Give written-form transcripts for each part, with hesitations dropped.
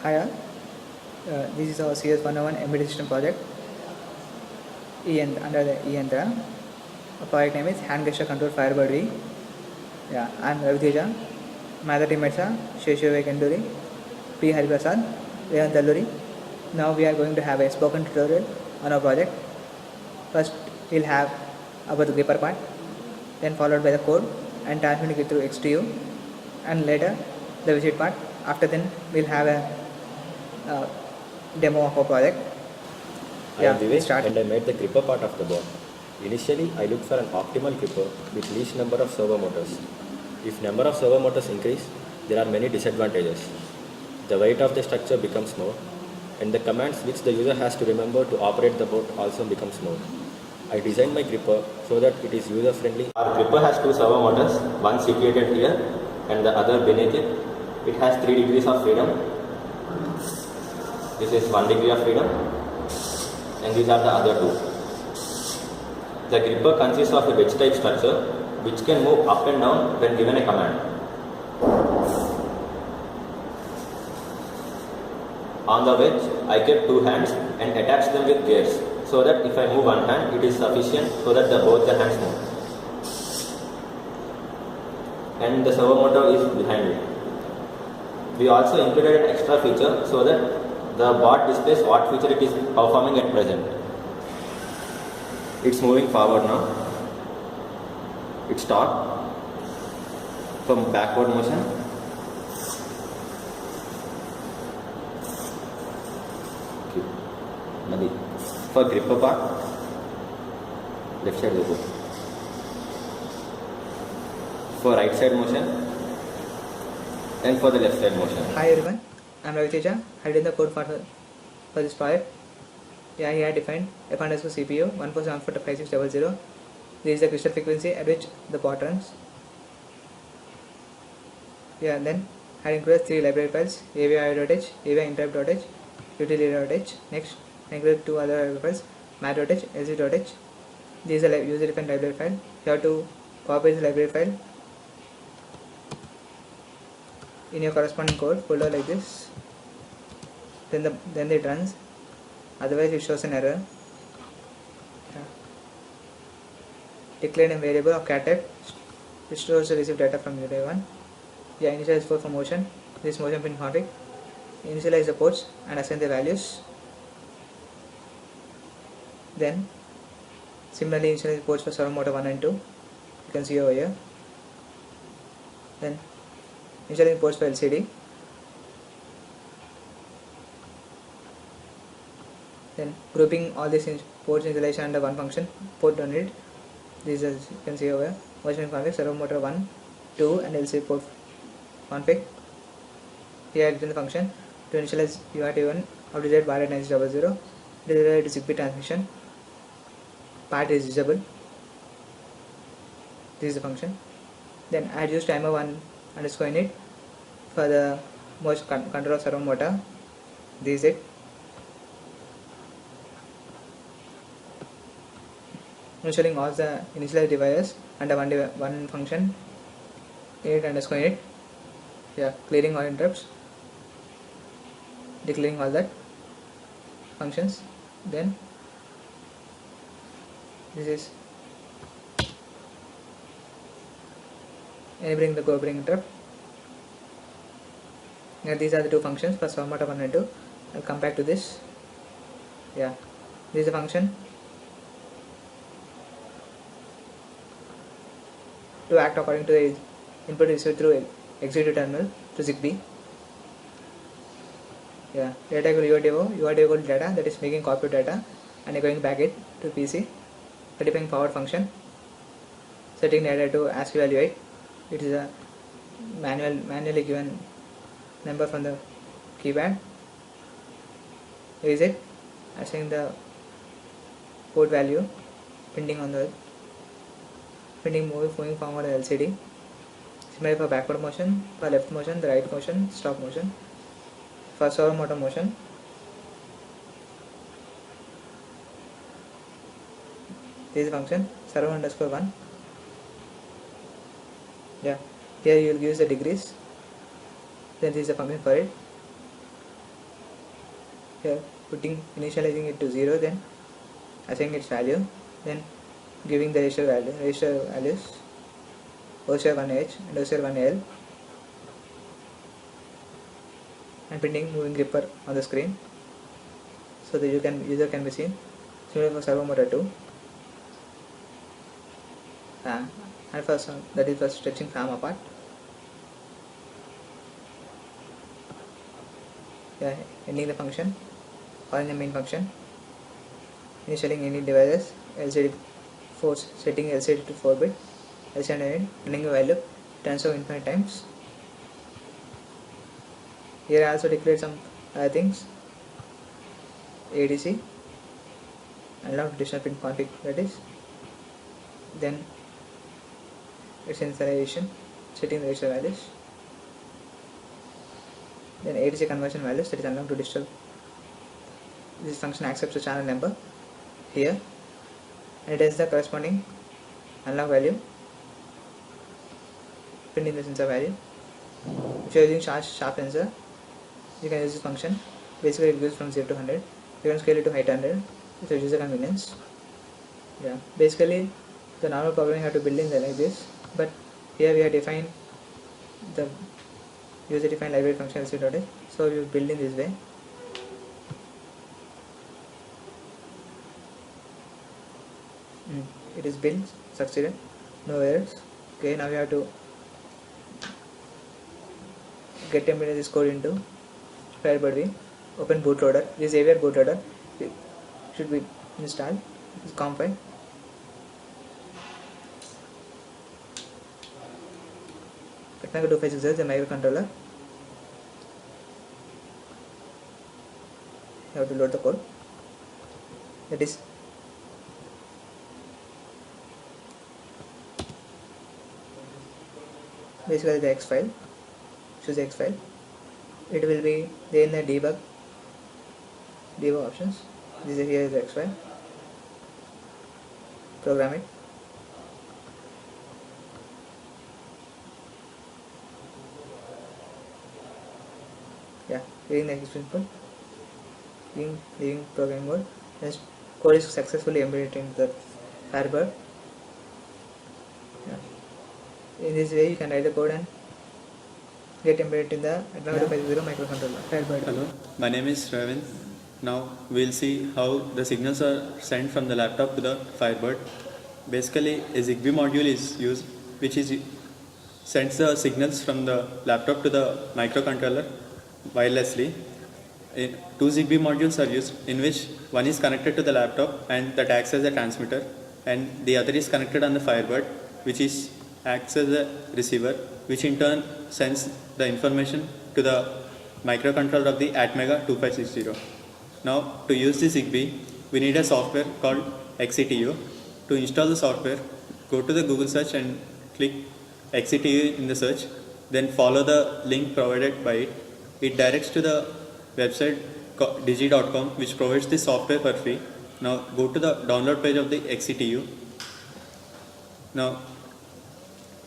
Hi all, this is our CS101 embedded system project under the Yantra. Our project name is Hand Gesture Controlled Firebird V. Yeah, I am Raviteja. My other teammates are Sheshu Kenduri, P. Hariprasad, Rehan Talluri. Now we are going to have a spoken tutorial on our project. First, we'll have about the gripper part, then followed by the code and transmitting it through XTU, and later the visit part. After then, we'll have a demo of our project. I am Vivek and I made the gripper part of the board. Initially, I looked for an optimal gripper with least number of servo motors. If number of servo motors increase, there are many disadvantages. The weight of the structure becomes more, and the commands which the user has to remember to operate the board also becomes more. I designed my gripper so that it is user friendly. Our gripper has two servo motors, one situated here and the other beneath it. It has 3 degrees of freedom. This is 1 degree of freedom, and these are the other two. The gripper consists of a wedge type structure which can move up and down when given a command. On the wedge, I kept 2 hands and attached them with gears so that if I move one hand, it is sufficient so that both the hands move. And the servo motor is behind it. We also included an extra feature so that the board displays what feature it is performing at present. It's moving forward now. It stopped from backward motion. Okay. For gripper part, left side go. For right side motion and for the left side motion. Hi everyone, I am Raviteja. I did the code for this project. Yeah, here I defined f underscore CPU 14745600. This is the crystal frequency at which the bot runs. Yeah, then I included 3 library files: avi.h, avi-interrupt.h, utility.h. Next, I included 2 other library files: math.h, lc.h. This is a user-defined library file. You have to copy this library file in your corresponding code folder like this. Then it runs. Otherwise, it shows an error. Yeah. Declared a variable of cat type which stores the received data from user 1. Yeah, initialize port for motion. This motion pin config. Initialize the ports and assign the values. Then, similarly, initialize the ports for servo motor 1 and 2. You can see over here. Then, initialize ports for LCD. Then grouping all these ports initialization under one function, port don't need. This is, you can see over here, version config, servo motor 1, 2 and LC port config. Here I written the function to initialize UART1 of desired bar at 9600, desired ZigBee transmission, part is usable. This is the function. Then I had used timer 1 underscore init for the motion control of servo motor. This is it. Initializing all the initialized devices under one function, init underscore init. Yeah, clearing all interrupts, declaring all that functions. Then this is enabling the go bring interrupt. Yeah, these are the 2 functions for servo motor 1 and 2. I'll come back to this. Yeah, this is the function to act according to the input received through executive terminal to ZigBee. Yeah, data equal UART equal data, that is making copy of data and going back it to PC. Certifying forward function, setting data to ASCII value 8. It is a manually given number from the keypad. Here is it, assigning the port value, printing on the moving forward LCD. Similarly for backward motion, for left motion, the right motion, stop motion. For servo motor motion, this is the function servo underscore 1. Yeah, here you will use the degrees. Then this is the function for it. here initializing it to 0, then assigning its value, then giving the register values OCR1H and OCR1L, and printing moving gripper on the screen so the user can be seen. Similar for servo motor 2. And first that is for stretching FAM apart. Yeah, ending the function, calling the main function, initialing any devices, LCD force, setting LCD to 4-bit, LCD running a value, turns off infinite times. Here I also declared some other things, ADC, unlock additional pin config, that is, then its initialization, setting the register values, then ADC conversion values, that is unlocked to digital. This function accepts the channel number here, and it has the corresponding unlock value, printing the sensor value. If you are using sharp sensor, you can use this function. Basically it goes from 0 to 100. You can scale it to 800 with your user convenience. Yeah, basically the normal programming have to build in there like this, but here we have defined the user defined library function LC.h, so we will build in this way. It is built, succeeded, no errors. Okay, now we have to get embedded this code into Firebird V. Open bootloader. This AVR bootloader should be installed. This COM file. ATMEGA2560 is a microcontroller. You have to load the code. That is basically the X file. Choose the X file. It will be there in the debug options. This is here is the X file. Program it. Yeah, reading the execution code, leaving programming mode. This code is successfully embedded into the Firebird. Yeah. In this way, you can write the code and get embedded in the ATMEGA2560 microcontroller. Firebird. Hello, my name is Ravind. Now we'll see how the signals are sent from the laptop to the Firebird. Basically, a ZigBee module is used, which sends the signals from the laptop to the microcontroller wirelessly. Two ZigBee modules are used, in which one is connected to the laptop and that acts as a transmitter, and the other is connected on the Firebird, which acts as a receiver, which in turn sends the information to the microcontroller of the ATMEGA2560. Now, to use the ZigBee, we need a software called XCTU. To install the software, go to the Google search and click XCTU in the search, then follow the link provided by it. It directs to the website digi.com, which provides the software for free. Now go to the download page of the XCTU. Now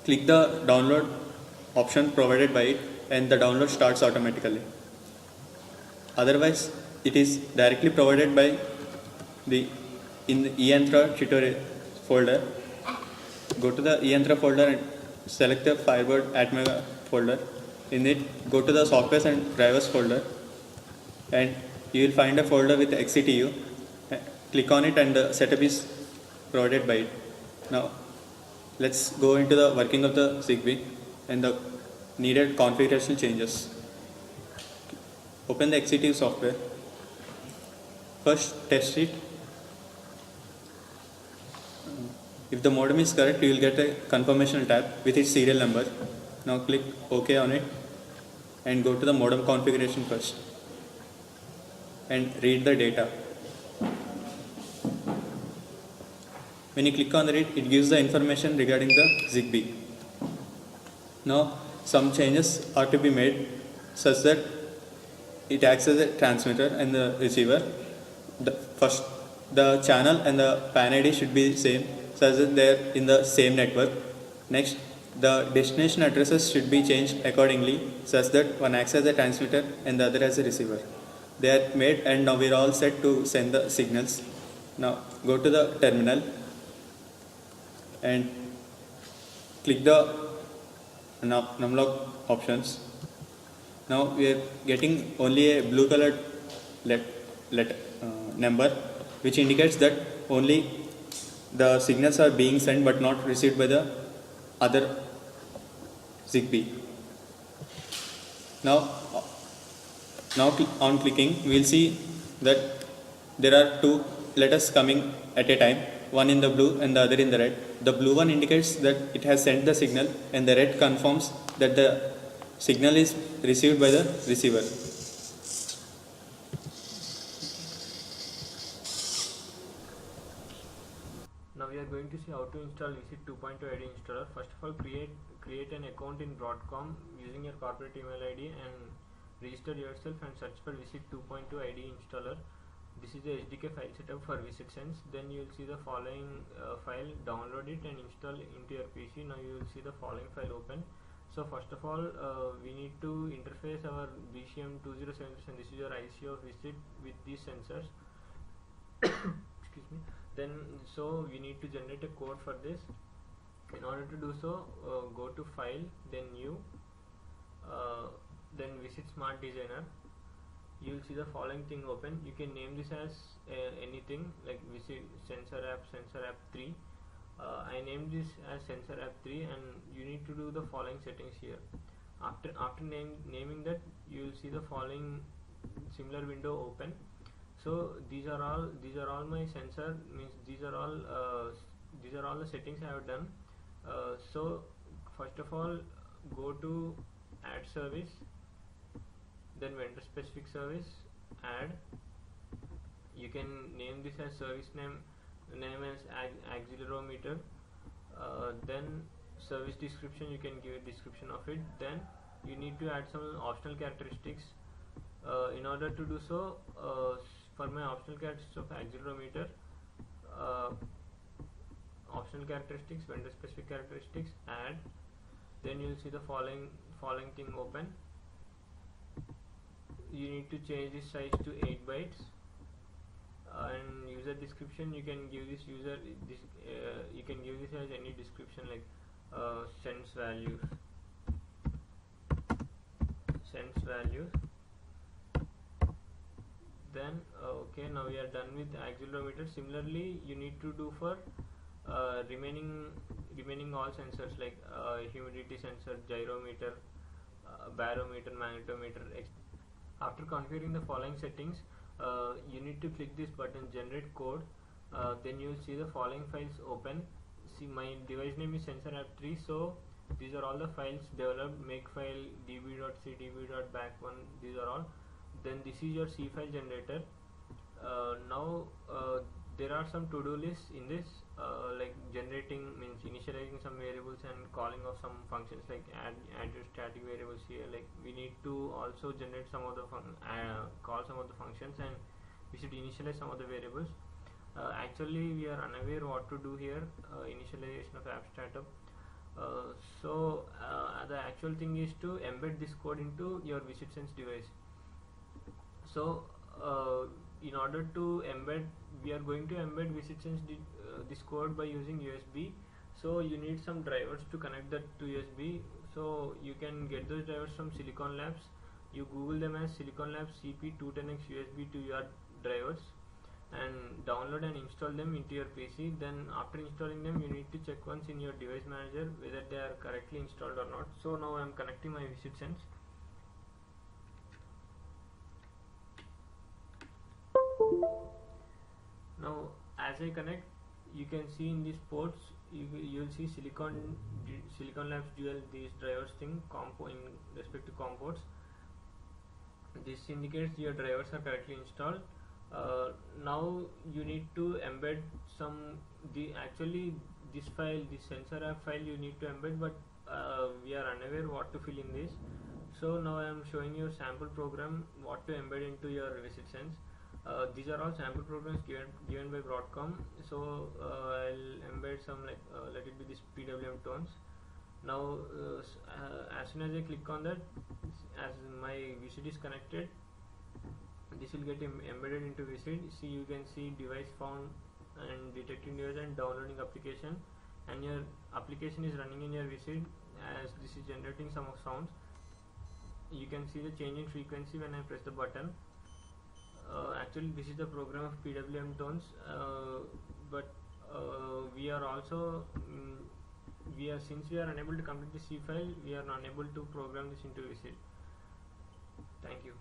click the download option provided by it, and the download starts automatically. Otherwise, it is directly provided by in the eYantra tutorial folder. Go to the eYantra folder and select the Firebird ATMEGA folder. In it, go to the softwares and drivers folder, and you will find a folder with XCTU. Click on it, and the setup is provided by it. Now let's go into the working of the ZigBee and the needed configuration changes. Open the XCTU software. First, test it. If the modem is correct, you will get a confirmation tab with its serial number. Now click OK on it and go to the modem configuration first and read the data. When you click on the read, it gives the information regarding the ZigBee. Now some changes are to be made such that it acts as a transmitter and the receiver. The channel and the PAN ID should be same, such that they are in the same network. Next, the destination addresses should be changed accordingly, such that one acts as a transmitter and the other as a receiver. they are made, and now we're all set to send the signals. Now go to the terminal and click the numlock options. Now we are getting only a blue colored number, which indicates that only the signals are being sent but not received by the other ZigBee. Now on clicking, we will see that there are two letters coming at a time, one in the blue and the other in the red. The blue one indicates that it has sent the signal, and the red confirms that the signal is received by the receiver. Now we are going to see how to install Visit 2.2 ID installer. First of all, create an account in Broadcom using your corporate email ID and register yourself and search for Visit 2.2 ID installer. This is the SDK file setup for VisitSense. Then you will see the following file, download it and install into your PC. Now you will see the following file open. So first of all, we need to interface our BCM2076, and this is your IC of Visit with these sensors. Excuse me. Then so we need to generate a code for this. In order to do so, go to file, then new, then visit Smart Designer. You will see the following thing open. You can name this as anything, like visit sensor app 3. I named this as sensor app 3, and you need to do the following settings here. After naming that, you will see the following similar window open. So these are all my sensor, means these are all the settings I have done. So first of all, go to add service, then vendor specific service, add. You can name this as service name as accelerometer. Then service description, you can give a description of it. Then you need to add some optional characteristics. In order to do so, for my optional characteristics of accelerometer, optional characteristics, vendor specific characteristics, add. Then you will see the following thing open. You need to change this size to 8 bytes. And user description, you can give this you can give this as any description, like sense values. Then okay, now we are done with accelerometer. Similarly, you need to do for remaining all sensors, like humidity sensor, gyrometer, barometer, magnetometer. After configuring the following settings, you need to click this button, generate code. Then you will see the following files open. See, my device name is sensor app 3, so these are all the files developed: makefile, db.c, db.back1, these are all. Then this is your C file generator. Now there are some to-do lists in this, like generating, means initializing some variables and calling of some functions, like add your static variables here. Like we need to also generate some of the call some of the functions, and we should initialize some of the variables. Actually, we are unaware what to do here. Initialization of app startup. So the actual thing is to embed this code into your VisitSense device. So in order to embed, we are going to embed VisitSense this code by using USB. So you need some drivers to connect that to USB. So you can get those drivers from Silicon Labs. You Google them as Silicon Labs CP210X USB to your drivers, and download and install them into your PC. Then after installing them, you need to check once in your device manager whether they are correctly installed or not. So now I am connecting my VisitSense. Now as I connect, you can see in these ports, you will see Silicon Labs dual, these drivers thing, compo in respect to COM ports. This indicates your drivers are correctly installed. Now you need to embed actually this file, this sensor app file you need to embed, but we are unaware what to fill in this. So now I am showing you a sample program what to embed into your VisitSense. These are all sample programs given by Broadcom. So I'll embed some, like let it be this PWM tones. Now as soon as I click on that, as my VCD is connected, this will get embedded into VSID. See, you can see device found and detecting device and downloading application, and your application is running in your VSID as this is generating some of sounds. You can see the change in frequency when I press the button. Actually this is the program of PWM tones, but we are also since we are unable to complete the C file, we are unable to program this into VSID. Thank you.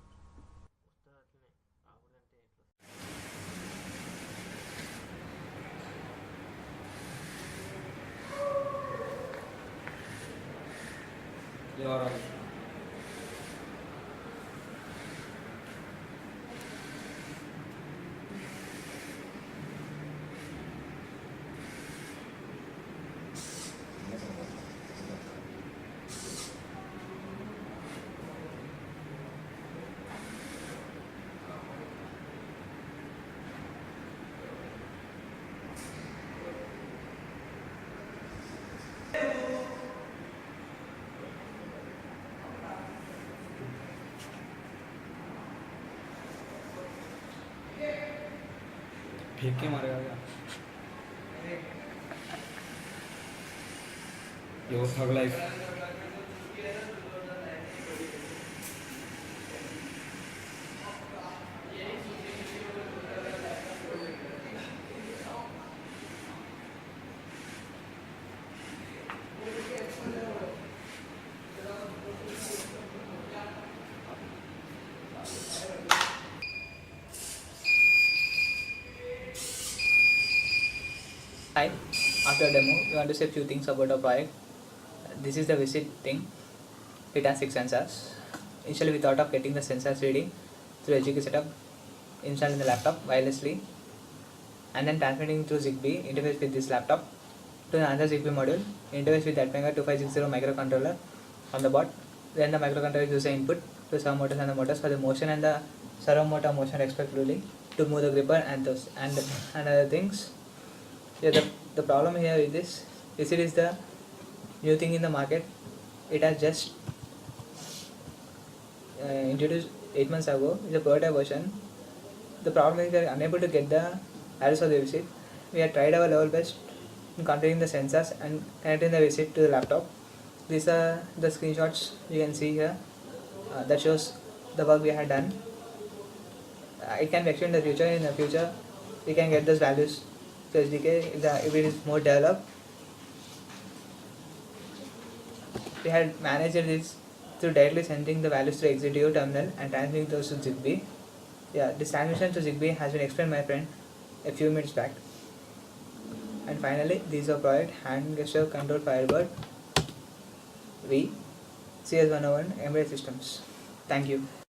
You are on. फेंक के मारेगा क्या? Your thug life. Hi, after demo, we want to say a few things about our project. This is the visit thing. It has 6 sensors. Initially, we thought of getting the sensors reading through HGK setup, installed in the laptop wirelessly, and then transmitting through ZigBee interface with this laptop to another ZigBee module, interface with ATMEGA2560 microcontroller on the board. Then the microcontroller uses the input to servo motors and the motors for the motion and the servo motor motion respectively to move the gripper and those and other things. Yeah, the problem here is this. It is the new thing in the market. It has just introduced 8 months ago. It's a prototype version. The problem is we are unable to get the address of the visit. We have tried our level best in configuring the sensors and connecting the visit to the laptop. These are the screenshots you can see here that shows the work we had done. It can be extended in the future. In the future, we can get those values to SDK if it is more developed. We had managed this through directly sending the values to execute terminal and transmitting those to ZigBee. Yeah, this transmission to ZigBee has been explained by my friend a few minutes back. And finally, these are project hand gesture control Firebird V CS101 embedded systems. Thank you.